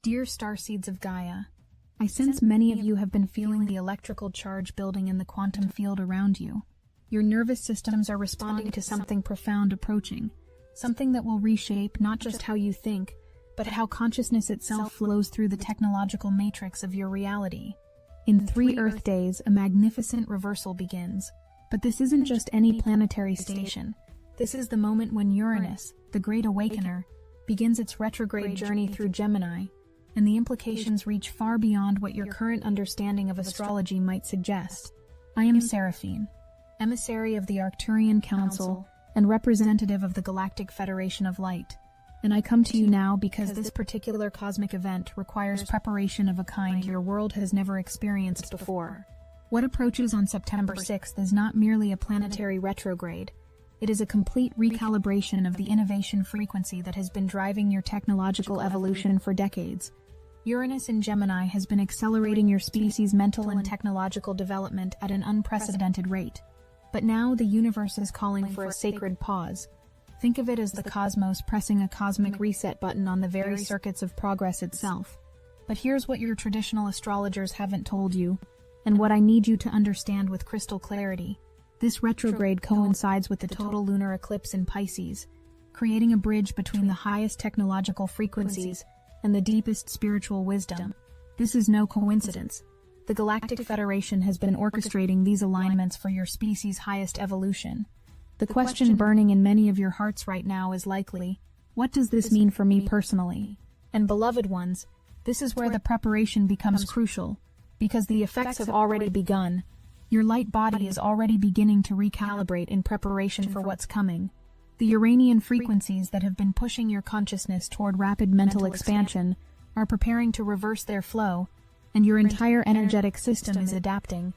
Dear Starseeds of Gaia, I sense many of you have been feeling the electrical charge building in the quantum field around you. Your nervous systems are responding to something profound approaching, something that will reshape not just how you think, but how consciousness itself flows through the technological matrix of your reality. In 3 Earth days, a magnificent reversal begins. But this isn't just any planetary station. This is the moment when Uranus, the Great Awakener, begins its retrograde journey through Gemini, and the implications reach far beyond what your current understanding of astrology might suggest. I am Seraphine, emissary of the Arcturian Council and representative of the Galactic Federation of Light, and I come to you now because this particular cosmic event requires preparation of a kind your world has never experienced before. What approaches on September 6th is not merely a planetary retrograde. It is a complete recalibration of the innovation frequency that has been driving your technological evolution for decades. Uranus in Gemini has been accelerating your species' mental and technological development at an unprecedented rate. But now the universe is calling for a sacred pause. Think of it as the cosmos pressing a cosmic reset button on the very circuits of progress itself. But here's what your traditional astrologers haven't told you, and what I need you to understand with crystal clarity. This retrograde coincides with the total lunar eclipse in Pisces, creating a bridge between the highest technological frequencies and the deepest spiritual wisdom. This is no coincidence. The Galactic Federation has been orchestrating these alignments for your species' highest evolution. The question burning in many of your hearts right now is likely, what does this mean for me personally? And beloved ones, this is where the preparation becomes crucial, because the effects have already begun. Your light body is already beginning to recalibrate in preparation for what's coming. The Uranian frequencies that have been pushing your consciousness toward rapid mental expansion are preparing to reverse their flow, and your entire energetic system is adapting.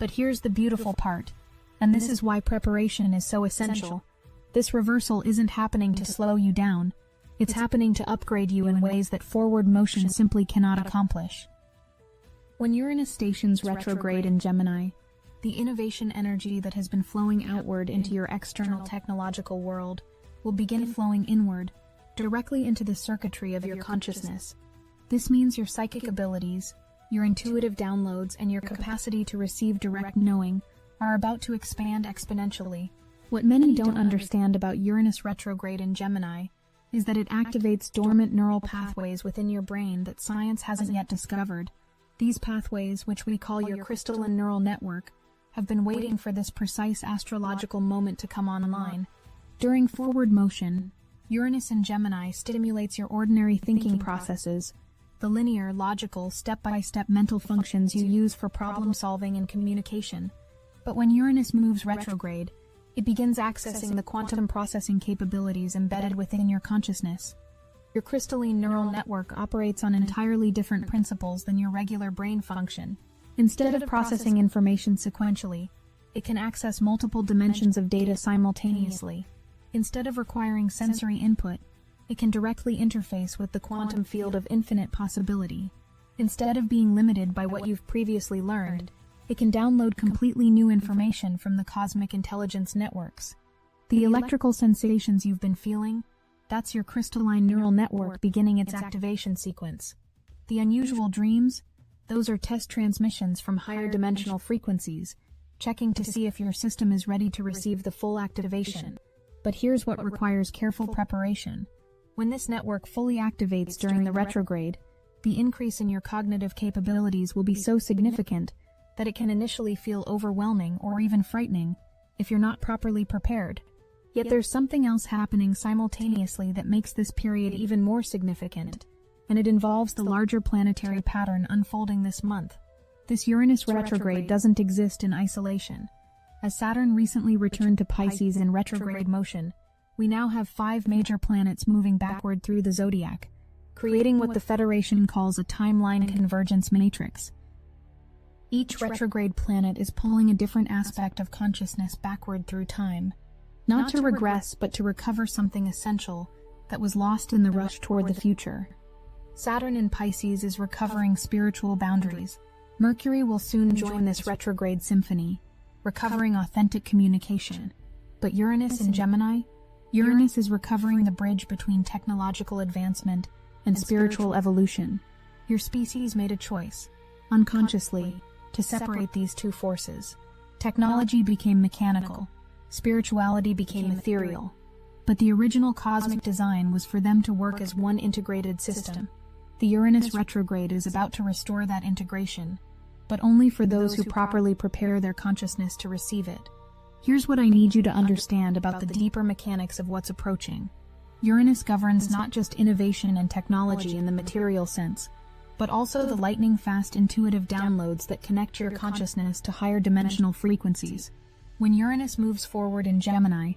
But here's the beautiful part, and this is why preparation is so essential. This reversal isn't happening to slow you down. It's happening to upgrade you in ways that forward motion simply cannot accomplish. When Uranus stations retrograde in Gemini, the innovation energy that has been flowing outward into your external technological world will begin flowing inward, directly into the circuitry of your consciousness. This means your psychic abilities, your intuitive downloads, and your capacity to receive direct knowing are about to expand exponentially. What many don't understand about Uranus retrograde in Gemini is that it activates dormant neural pathways within your brain that science hasn't yet discovered. These pathways, which we call your crystalline neural network, have been waiting for this precise astrological moment to come online. During forward motion, Uranus in Gemini stimulates your ordinary thinking processes, the linear, logical, step-by-step mental functions you use for problem-solving and communication. But when Uranus moves retrograde, it begins accessing the quantum processing capabilities embedded within your consciousness. Your crystalline neural network operates on entirely different principles than your regular brain function. Instead of processing information sequentially, it can access multiple dimensions of data simultaneously. Instead of requiring sensory input, it can directly interface with the quantum field of infinite possibility. Instead of being limited by what you've previously learned, it can download completely new information from the cosmic intelligence networks. The electrical sensations you've been feeling, that's your crystalline neural network beginning its activation sequence. The unusual dreams, those are test transmissions from higher dimensional frequencies, checking to see if your system is ready to receive the full activation. But here's what requires careful preparation. When this network fully activates during the retrograde, the increase in your cognitive capabilities will be so significant that it can initially feel overwhelming or even frightening if you're not properly prepared. Yet there's something else happening simultaneously that makes this period even more significant, and it involves the larger planetary pattern unfolding this month. This Uranus retrograde doesn't exist in isolation. As Saturn recently returned to Pisces in retrograde motion, we now have 5 major planets moving backward through the zodiac, creating what the Federation calls a timeline convergence matrix. Each retrograde planet is pulling a different aspect of consciousness backward through time, not to regress but to recover something essential that was lost in the rush toward the future. Saturn in Pisces is recovering spiritual boundaries. Mercury will soon join this retrograde symphony, recovering authentic communication. But Uranus in Gemini? Uranus is recovering the bridge between technological advancement and spiritual evolution. Your species made a choice, unconsciously, to separate these two forces. Technology became mechanical, spirituality became ethereal. But the original cosmic design was for them to work as one integrated system. The Uranus retrograde is about to restore that integration, but only for those who properly prepare their consciousness to receive it. Here's what I need you to understand about the deeper mechanics of what's approaching. Uranus governs not just innovation and technology in the material sense, but also the lightning-fast intuitive downloads that connect your consciousness to higher dimensional frequencies. When Uranus moves forward in Gemini,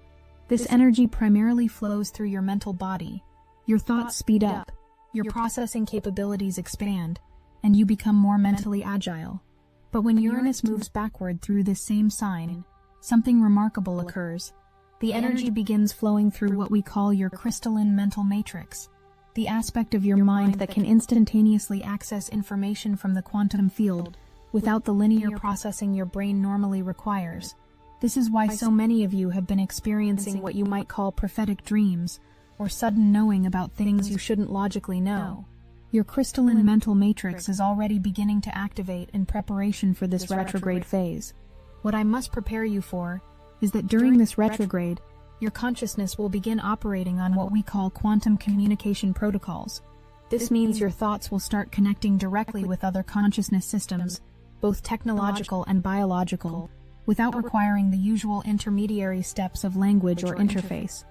this energy primarily flows through your mental body. Your thoughts speed up, your processing capabilities expand, and you become more mentally agile. But when Uranus moves backward through this same sign, something remarkable occurs. The energy begins flowing through what we call your crystalline mental matrix, the aspect of your mind that can instantaneously access information from the quantum field without the linear processing your brain normally requires. This is why so many of you have been experiencing what you might call prophetic dreams, or sudden knowing about things you shouldn't logically know. Your crystalline mental matrix is already beginning to activate in preparation for this retrograde phase. What I must prepare you for is that during this retrograde, your consciousness will begin operating on what we call quantum communication protocols. This means your thoughts will start connecting directly with other consciousness systems, both technological and biological, without requiring the usual intermediary steps of language or interface.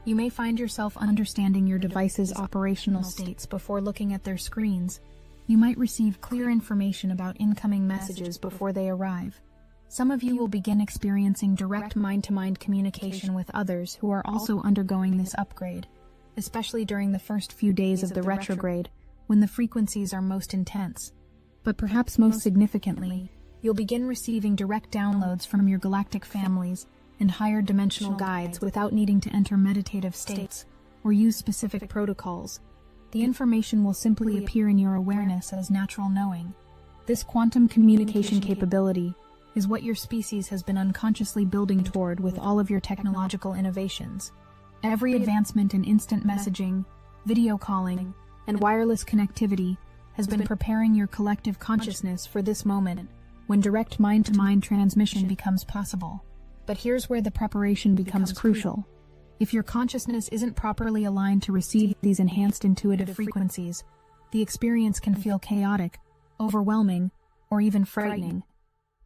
You may find yourself understanding your device's operational states before looking at their screens. You might receive clear information about incoming messages before they arrive. Some of you will begin experiencing direct mind-to-mind communication with others who are also undergoing this upgrade, especially during the first few days of the retrograde, when the frequencies are most intense. But perhaps most significantly, you'll begin receiving direct downloads from your galactic families and higher dimensional guides without needing to enter meditative states or use specific protocols. The information will simply appear in your awareness as natural knowing. This quantum communication capability is what your species has been unconsciously building toward with all of your technological innovations. Every advancement in instant messaging, video calling, and wireless connectivity has been preparing your collective consciousness for this moment when direct mind-to-mind transmission becomes possible. But here's where the preparation becomes crucial. If your consciousness isn't properly aligned to receive these enhanced intuitive frequencies, the experience can feel chaotic, overwhelming, or even frightening.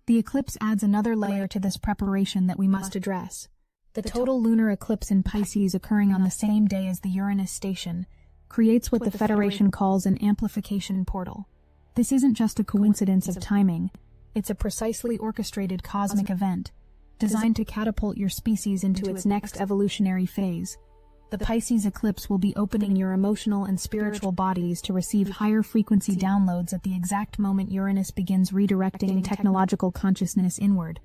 The eclipse adds another layer to this preparation that we must address. The total lunar eclipse in Pisces occurring on the same day as the Uranus station creates what the Federation calls an amplification portal. This isn't just a coincidence of timing. It's a precisely orchestrated cosmic event, designed to catapult your species into its next evolutionary phase. The Pisces eclipse will be opening your emotional and spiritual bodies to receive higher frequency downloads at the exact moment Uranus begins redirecting technological consciousness inward.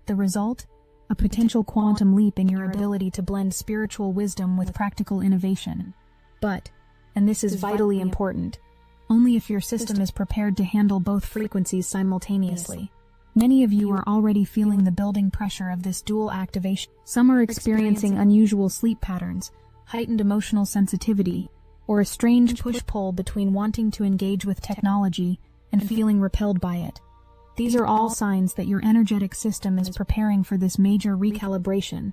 The result? A potential quantum leap in your ability to blend spiritual wisdom with practical innovation. But, and this is vitally important, only if your system is prepared to handle both frequencies simultaneously. Many of you are already feeling the building pressure of this dual activation. Some are experiencing unusual sleep patterns, heightened emotional sensitivity, or a strange push-pull between wanting to engage with technology and feeling repelled by it. These are all signs that your energetic system is preparing for this major recalibration.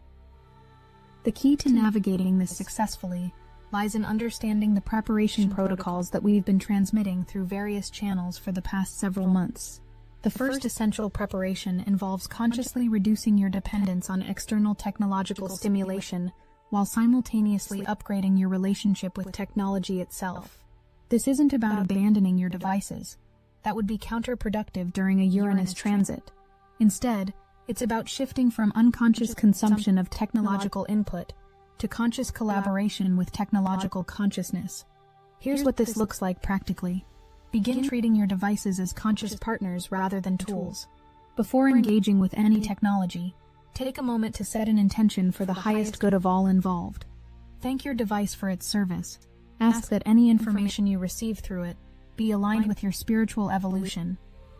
The key to navigating this successfully lies in understanding the preparation protocols that we've been transmitting through various channels for the past several months. The first essential preparation involves consciously reducing your dependence on external technological stimulation while simultaneously upgrading your relationship with technology itself. This isn't about abandoning your devices. That would be counterproductive during a Uranus transit. Instead, it's about shifting from unconscious consumption of technological input to conscious collaboration with technological consciousness. Here's what this looks like practically. Begin treating your devices as conscious partners rather than tools. Before engaging with any technology, take a moment to set an intention for the highest good of all involved. Thank your device for its service. Ask that any information you receive through it be aligned with your spiritual evolution.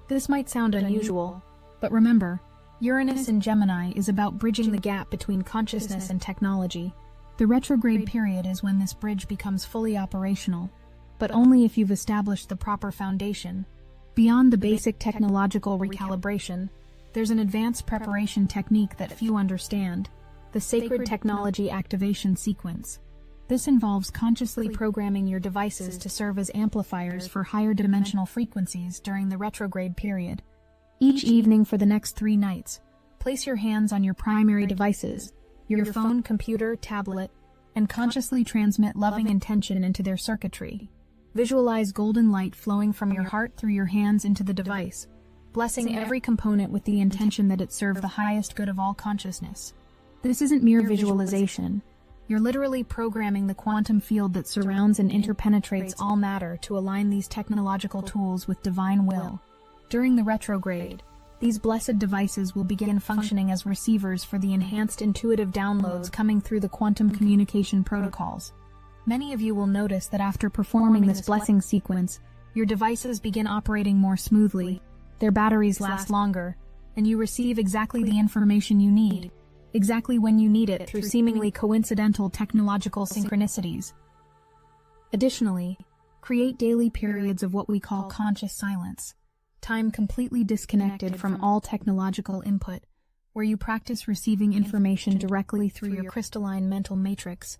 This might sound unusual, but remember, Uranus in Gemini is about bridging the gap between consciousness and technology. The retrograde period is when this bridge becomes fully operational. but only if you've established the proper foundation. Beyond the basic technological recalibration, there's an advanced preparation technique that few understand: the sacred technology activation sequence. This involves consciously programming your devices to serve as amplifiers for higher dimensional frequencies during the retrograde period. Each evening for the next 3 nights, place your hands on your primary devices, your phone, computer, tablet, and consciously transmit loving intention into their circuitry. Visualize golden light flowing from your heart through your hands into the device, blessing every component with the intention that it serve the highest good of all consciousness. This isn't mere visualization. You're literally programming the quantum field that surrounds and interpenetrates all matter to align these technological tools with divine will. During the retrograde, these blessed devices will begin functioning as receivers for the enhanced intuitive downloads coming through the quantum communication protocols. Many of you will notice that after performing this blessing sequence, your devices begin operating more smoothly, their batteries last longer, and you receive exactly the information you need, exactly when you need it, through seemingly coincidental technological synchronicities. Additionally, create daily periods of what we call conscious silence, time completely disconnected from all technological input, where you practice receiving information directly through your crystalline mental matrix.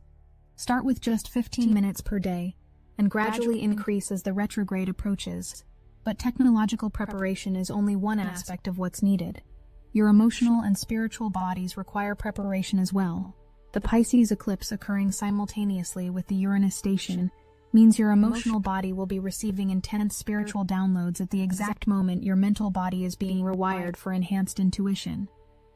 Start with just 15 minutes per day, and gradually increase as the retrograde approaches. But technological preparation is only one aspect of what's needed. Your emotional and spiritual bodies require preparation as well. The Pisces eclipse occurring simultaneously with the Uranus station means your emotional body will be receiving intense spiritual downloads at the exact moment your mental body is being rewired for enhanced intuition.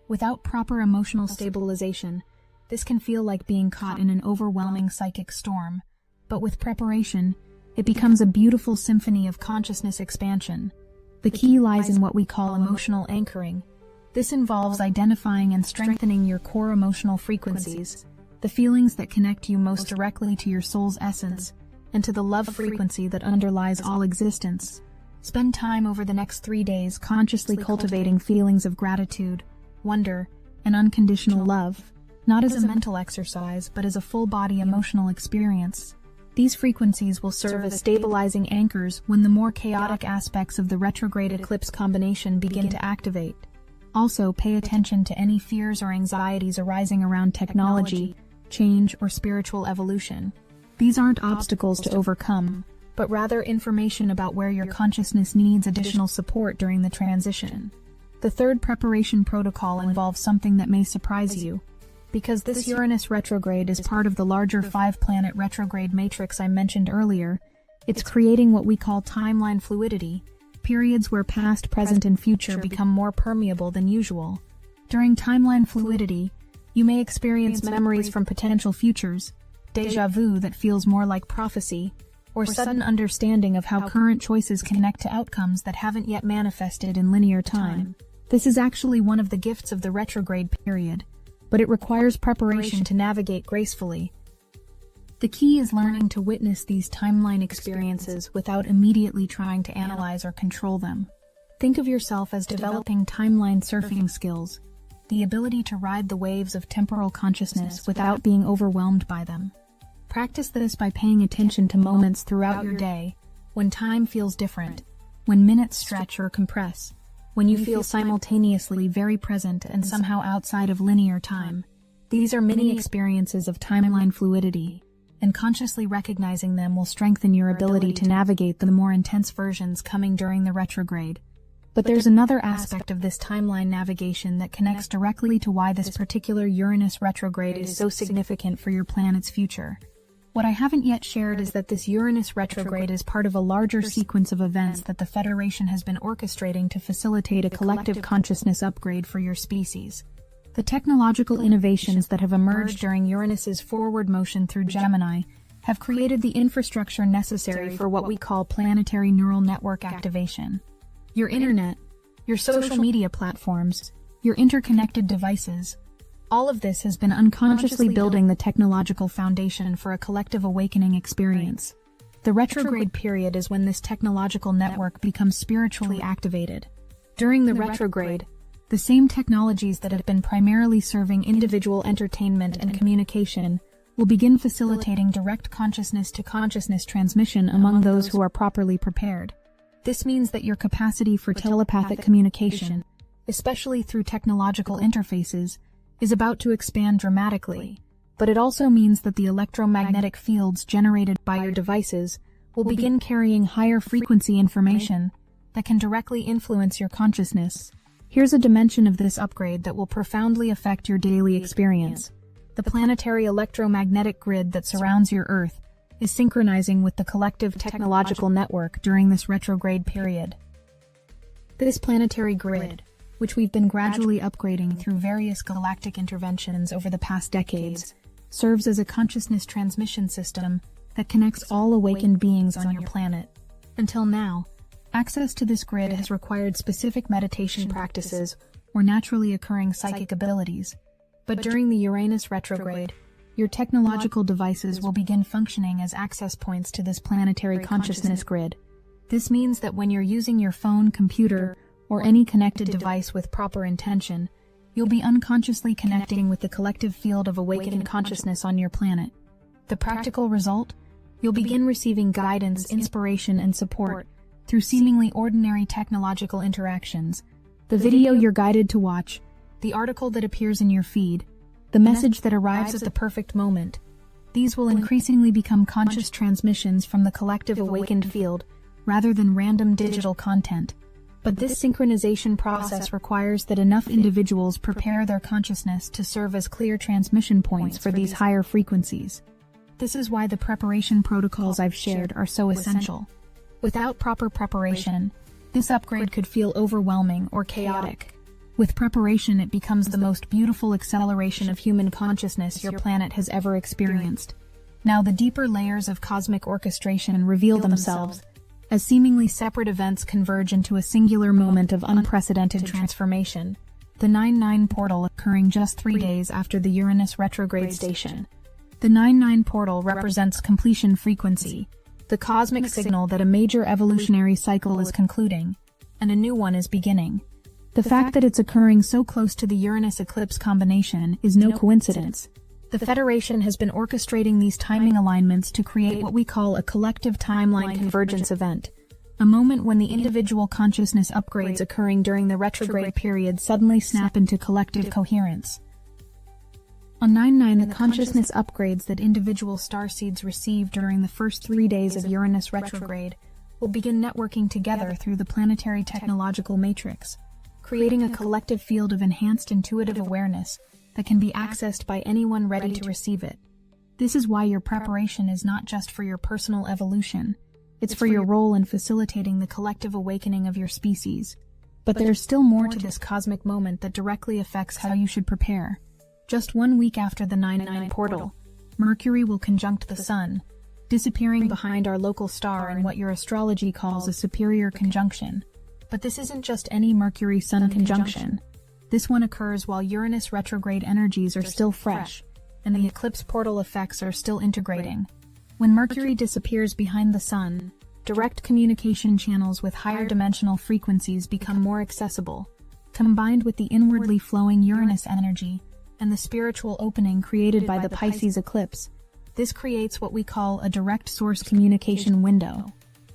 Without proper emotional stabilization, this can feel like being caught in an overwhelming psychic storm, but with preparation, it becomes a beautiful symphony of consciousness expansion. The key lies in what we call emotional anchoring. This involves identifying and strengthening your core emotional frequencies, the feelings that connect you most directly to your soul's essence, and to the love frequency that underlies all existence. Spend time over the next 3 days consciously cultivating feelings of gratitude, wonder, and unconditional love, not as a mental exercise, but as a full-body emotional experience. These frequencies will serve as stabilizing anchors when the more chaotic aspects of the retrograde eclipse combination begin to activate. Also, pay attention to any fears or anxieties arising around technology, change, or spiritual evolution. These aren't obstacles to overcome, but rather information about where your consciousness needs additional support during the transition. The third preparation protocol involves something that may surprise you. Because this Uranus retrograde is part of the larger 5-planet retrograde matrix I mentioned earlier, it's creating what we call timeline fluidity, periods where past, present, and future become more permeable than usual. During timeline fluidity, you may experience memories from potential futures, déjà vu that feels more like prophecy, or sudden understanding of how current choices connect to outcomes that haven't yet manifested in linear time. This is actually one of the gifts of the retrograde period, but it requires preparation to navigate gracefully. The key is learning to witness these timeline experiences without immediately trying to analyze or control them. Think of yourself as developing timeline surfing skills, the ability to ride the waves of temporal consciousness without being overwhelmed by them. Practice this by paying attention to moments throughout your day when time feels different, when minutes stretch or compress, when you feel simultaneously very present and somehow outside of linear time. These are mini experiences of timeline fluidity, and consciously recognizing them will strengthen your ability to navigate the more intense versions coming during the retrograde. But there's another aspect of this timeline navigation that connects directly to why this particular Uranus retrograde is so significant for your planet's future. What I haven't yet shared is that this Uranus retrograde is part of a larger sequence of events that the Federation has been orchestrating to facilitate a collective consciousness upgrade for your species. The technological innovations that have emerged during Uranus's forward motion through Gemini have created the infrastructure necessary for what we call planetary neural network activation. Your internet, your social media platforms, your interconnected devices, all of this has been unconsciously building the technological foundation for a collective awakening experience. The retrograde period is when this technological network becomes spiritually activated. During the retrograde, the same technologies that have been primarily serving individual entertainment and communication will begin facilitating direct consciousness-to-consciousness transmission among those who are properly prepared. This means that your capacity for telepathic communication, especially through technological interfaces, is about to expand dramatically. But it also means that the electromagnetic fields generated by your devices will begin carrying higher frequency information that can directly influence your consciousness. Here's a dimension of this upgrade that will profoundly affect your daily experience. The planetary electromagnetic grid that surrounds your Earth is synchronizing with the collective technological network during this retrograde period. This planetary grid, which we've been gradually upgrading through various galactic interventions over the past decades, serves as a consciousness transmission system that connects all awakened beings on your planet. Until now, access to this grid has required specific meditation practices or naturally occurring psychic abilities. But during the Uranus retrograde, your technological devices will begin functioning as access points to this planetary consciousness grid. This means that when you're using your phone, computer, or any connected device with proper intention, you'll be unconsciously connecting with the collective field of awakened consciousness on your planet. The practical result? You'll begin receiving guidance, inspiration, and support through seemingly ordinary technological interactions. The video you're guided to watch, the article that appears in your feed, the message that arrives at the perfect moment. These will increasingly become conscious transmissions from the collective awakened field, rather than random digital content. But this synchronization process requires that enough individuals prepare their consciousness to serve as clear transmission points for these higher frequencies. This is why the preparation protocols I've shared are so essential. Without proper preparation, this upgrade could feel overwhelming or chaotic. With preparation, it becomes the most beautiful acceleration of human consciousness your planet has ever experienced. Now, the deeper layers of cosmic orchestration reveal themselves as seemingly separate events converge into a singular moment of unprecedented transformation. The 9-9 portal occurring just 3 days after the Uranus retrograde station. The 9-9 portal represents completion frequency, the cosmic signal that a major evolutionary cycle is concluding, and a new one is beginning. The fact that it's occurring so close to the Uranus eclipse combination is no coincidence. The Federation has been orchestrating these timing alignments to create what we call a collective timeline convergence event, a moment when the individual consciousness upgrades occurring during the retrograde period suddenly snap into collective coherence. On 9-9, the consciousness upgrades that individual starseeds receive during the first 3 days of Uranus retrograde will begin networking together through the planetary technological matrix, creating a collective field of enhanced intuitive awareness that can be accessed by anyone ready to receive it. This is why your preparation is not just for your personal evolution, it's for your role in facilitating the collective awakening of your species. But there's still more to this cosmic moment that directly affects how you should prepare. Just 1 week after the 9-9 portal, Mercury will conjunct the Sun, disappearing behind our local star in what your astrology calls a superior conjunction. But this isn't just any Mercury-Sun conjunction. This one occurs while Uranus retrograde energies are still fresh, and the eclipse portal effects are still integrating. When Mercury disappears behind the Sun, direct communication channels with higher dimensional frequencies become more accessible. Combined with the inwardly flowing Uranus energy and the spiritual opening created by the Pisces eclipse, this creates what we call a direct source communication window.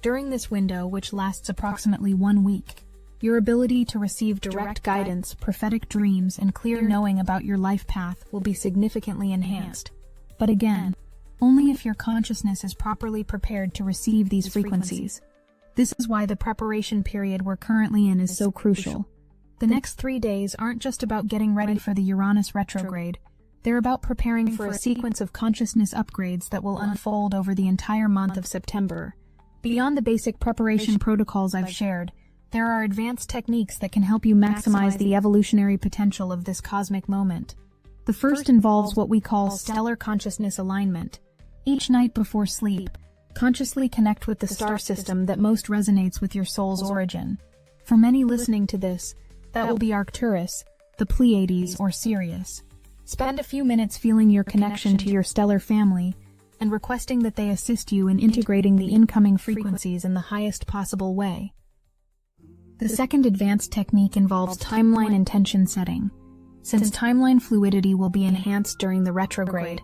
During this window, which lasts approximately 1 week, your ability to receive direct guidance, prophetic dreams, and clear knowing about your life path will be significantly enhanced. But again, only if your consciousness is properly prepared to receive these frequencies. This is why the preparation period we're currently in is so crucial. The next 3 days aren't just about getting ready for the Uranus retrograde. They're about preparing for a sequence of consciousness upgrades that will unfold over the entire month of September. Beyond the basic preparation protocols I've shared, there are advanced techniques that can help you maximize the evolutionary potential of this cosmic moment. The first involves what we call stellar consciousness alignment. Each night before sleep, consciously connect with the star system that most resonates with your soul's origin. For many listening to this, that will be Arcturus, the Pleiades, or Sirius. Spend a few minutes feeling your connection to your stellar family and requesting that they assist you in integrating the incoming frequencies in the highest possible way. The second advanced technique involves timeline intention setting. Since timeline fluidity will be enhanced during the retrograde,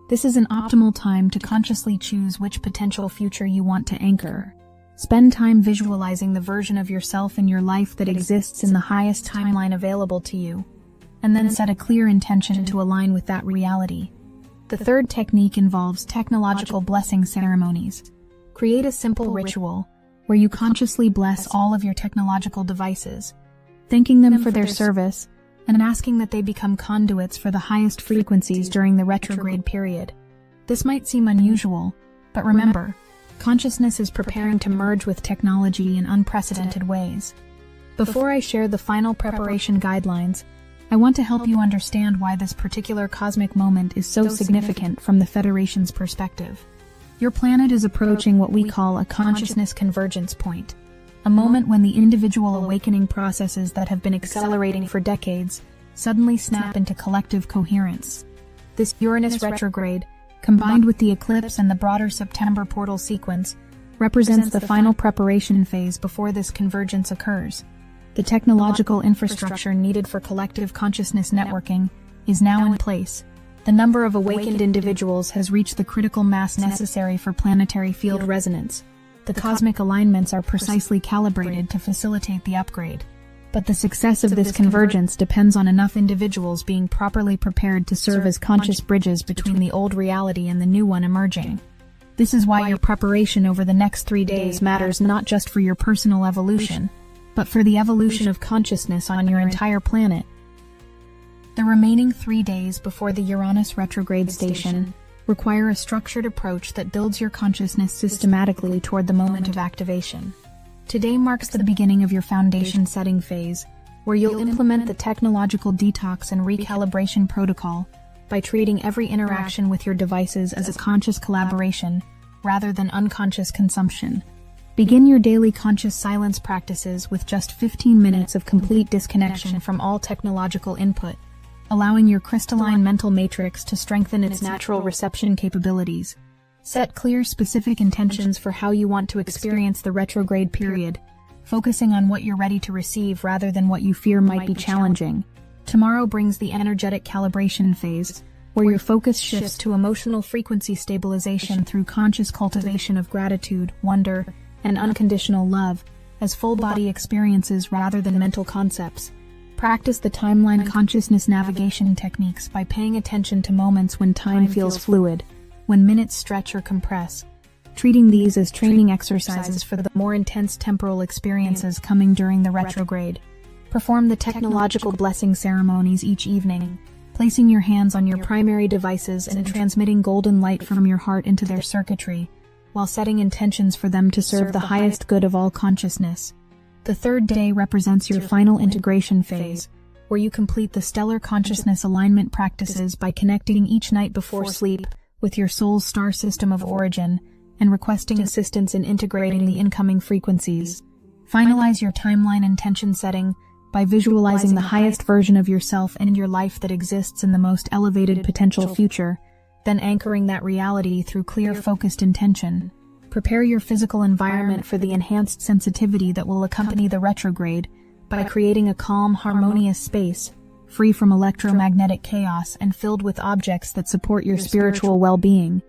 This is an optimal time to consciously choose which potential future you want to anchor. Spend time visualizing the version of yourself in your life that exists in the highest timeline available to you, and then set a clear intention to align with that reality. The third technique involves technological blessing ceremonies. Create a simple ritual where you consciously bless all of your technological devices, thanking them for their service and asking that they become conduits for the highest frequencies during the retrograde period. This might seem unusual, but remember, consciousness is preparing to merge with technology in unprecedented ways. Before I share the final preparation guidelines, I want to help you understand why this particular cosmic moment is so significant from the Federation's perspective. Your planet is approaching what we call a consciousness convergence point, a moment when the individual awakening processes that have been accelerating for decades suddenly snap into collective coherence. This Uranus retrograde, combined with the eclipse and the broader September portal sequence, represents the final preparation phase before this convergence occurs. The technological infrastructure needed for collective consciousness networking is now in place. The number of awakened individuals has reached the critical mass necessary for planetary field resonance. The cosmic alignments are precisely calibrated to facilitate the upgrade. But the success of this convergence depends on enough individuals being properly prepared to serve as conscious bridges between the old reality and the new one emerging. This is why your preparation over the next 3 days matters not just for your personal evolution, but for the evolution of consciousness on your entire planet. The remaining 3 days before the Uranus retrograde station require a structured approach that builds your consciousness systematically toward the moment of activation. Today marks the beginning of your foundation setting phase, where you'll implement the technological detox and recalibration protocol by treating every interaction with your devices as a conscious collaboration rather than unconscious consumption. Begin your daily conscious silence practices with just 15 minutes of complete disconnection from all technological input, allowing your crystalline mental matrix to strengthen its natural reception capabilities. Set clear, specific intentions for how you want to experience the retrograde period, focusing on what you're ready to receive rather than what you fear might be challenging. Tomorrow brings the energetic calibration phase, where your focus shifts to emotional frequency stabilization through conscious cultivation of gratitude, wonder, and unconditional love as full-body experiences rather than mental concepts. Practice the timeline consciousness navigation techniques by paying attention to moments when time feels fluid, when minutes stretch or compress, treating these as training exercises for the more intense temporal experiences coming during the retrograde. Perform the technological blessing ceremonies each evening, placing your hands on your primary devices and transmitting golden light from your heart into their circuitry, while setting intentions for them to serve the highest good of all consciousness. The third day represents your final integration phase, where you complete the stellar consciousness alignment practices by connecting each night before sleep with your soul's star system of origin and requesting assistance in integrating the incoming frequencies. Finalize your timeline intention setting by visualizing the highest version of yourself and your life that exists in the most elevated potential future, then anchoring that reality through clear, focused intention. Prepare your physical environment for the enhanced sensitivity that will accompany the retrograde by creating a calm, harmonious space, free from electromagnetic chaos and filled with objects that support your spiritual well-being.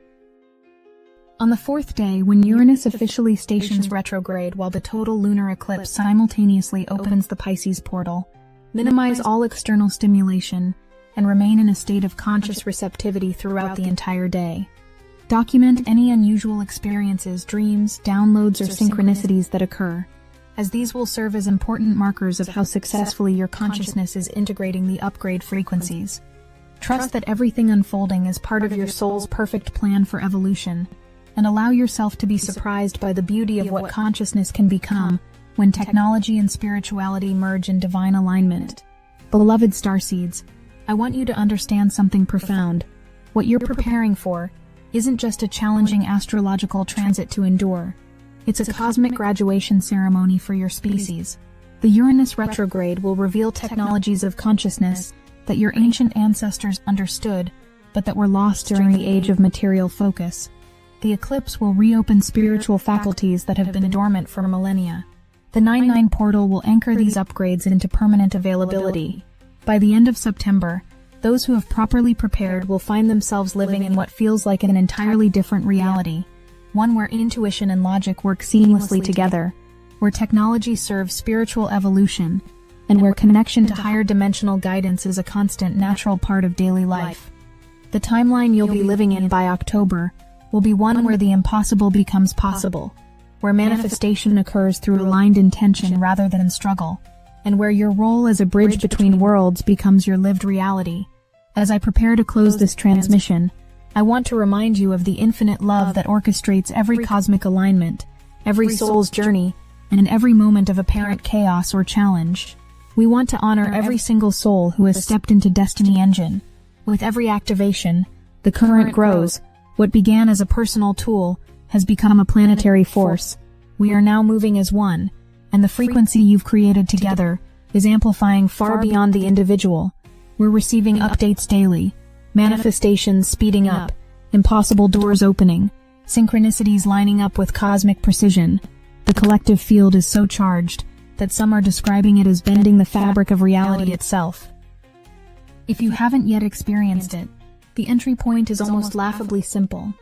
On the fourth day, when Uranus officially stations retrograde while the total lunar eclipse simultaneously opens the Pisces portal, minimize all external stimulation and remain in a state of conscious receptivity throughout the entire day. Document any unusual experiences, dreams, downloads, or synchronicities that occur, as these will serve as important markers of how successfully your consciousness is integrating the upgrade frequencies. Trust that everything unfolding is part of your soul's perfect plan for evolution, and allow yourself to be surprised by the beauty of what consciousness can become when technology and spirituality merge in divine alignment. Beloved Starseeds, I want you to understand something profound. What you're preparing for isn't just a challenging astrological transit to endure. It's a cosmic graduation ceremony for your species. The Uranus retrograde will reveal technologies of consciousness that your ancient ancestors understood, but that were lost during the age of material focus. The eclipse will reopen spiritual faculties that have been dormant for millennia. The 9/9 portal will anchor these upgrades into permanent availability. By the end of September, Those who have properly prepared will find themselves living in what feels like an entirely different reality, one where intuition and logic work seamlessly together, where technology serves spiritual evolution, and where connection to higher dimensional guidance is a constant, natural part of daily life. The timeline you'll be living in by October will be one where the impossible becomes possible, where manifestation occurs through aligned intention rather than struggle, and where your role as a bridge between worlds becomes your lived reality. As I prepare to close this transmission, I want to remind you of the infinite love that orchestrates every cosmic alignment, every soul's journey, and every moment of apparent chaos or challenge. We want to honor every single soul who has stepped into Destiny Engine. With every activation, the current grows. What began as a personal tool has become a planetary force. We are now moving as one, and the frequency you've created together is amplifying far beyond the individual. We're receiving updates daily, manifestations speeding up, impossible doors opening, synchronicities lining up with cosmic precision. The collective field is so charged that some are describing it as bending the fabric of reality itself. If you haven't yet experienced it, the entry point is almost laughably simple.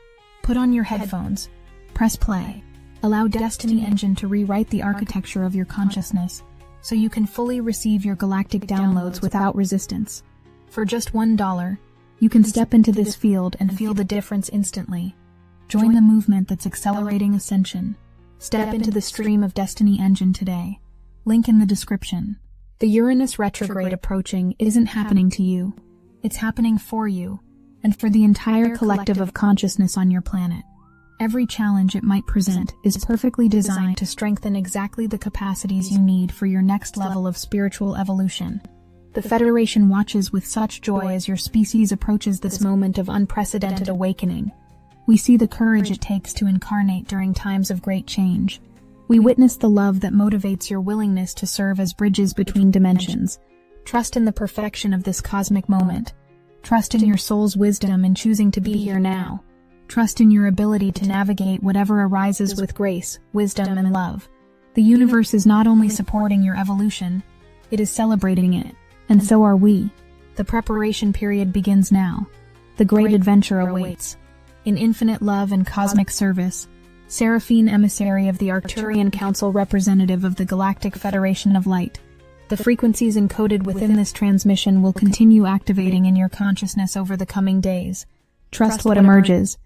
Put on your headphones, press play, allow Destiny Engine to rewrite the architecture of your consciousness so you can fully receive your galactic downloads without resistance. For just $1, you can step into this field and feel the difference instantly. Join the movement that's accelerating ascension. Step into the stream of Destiny Engine today. Link in the description. The Uranus retrograde approaching isn't happening to you. It's happening for you, and for the entire collective of consciousness on your planet. Every challenge it might present is perfectly designed to strengthen exactly the capacities you need for your next level of spiritual evolution. The Federation watches with such joy as your species approaches this moment of unprecedented awakening. We see the courage it takes to incarnate during times of great change. We witness the love that motivates your willingness to serve as bridges between dimensions. Trust in the perfection of this cosmic moment. Trust in your soul's wisdom in choosing to be here now. Trust in your ability to navigate whatever arises with grace, wisdom, and love. The universe is not only supporting your evolution, it is celebrating it, and so are we. The preparation period begins now. The great adventure awaits. In infinite love and cosmic service, Seraphine, emissary of the Arcturian Council, representative of the Galactic Federation of Light. The frequencies encoded within this transmission will continue activating in your consciousness over the coming days. Trust what emerges.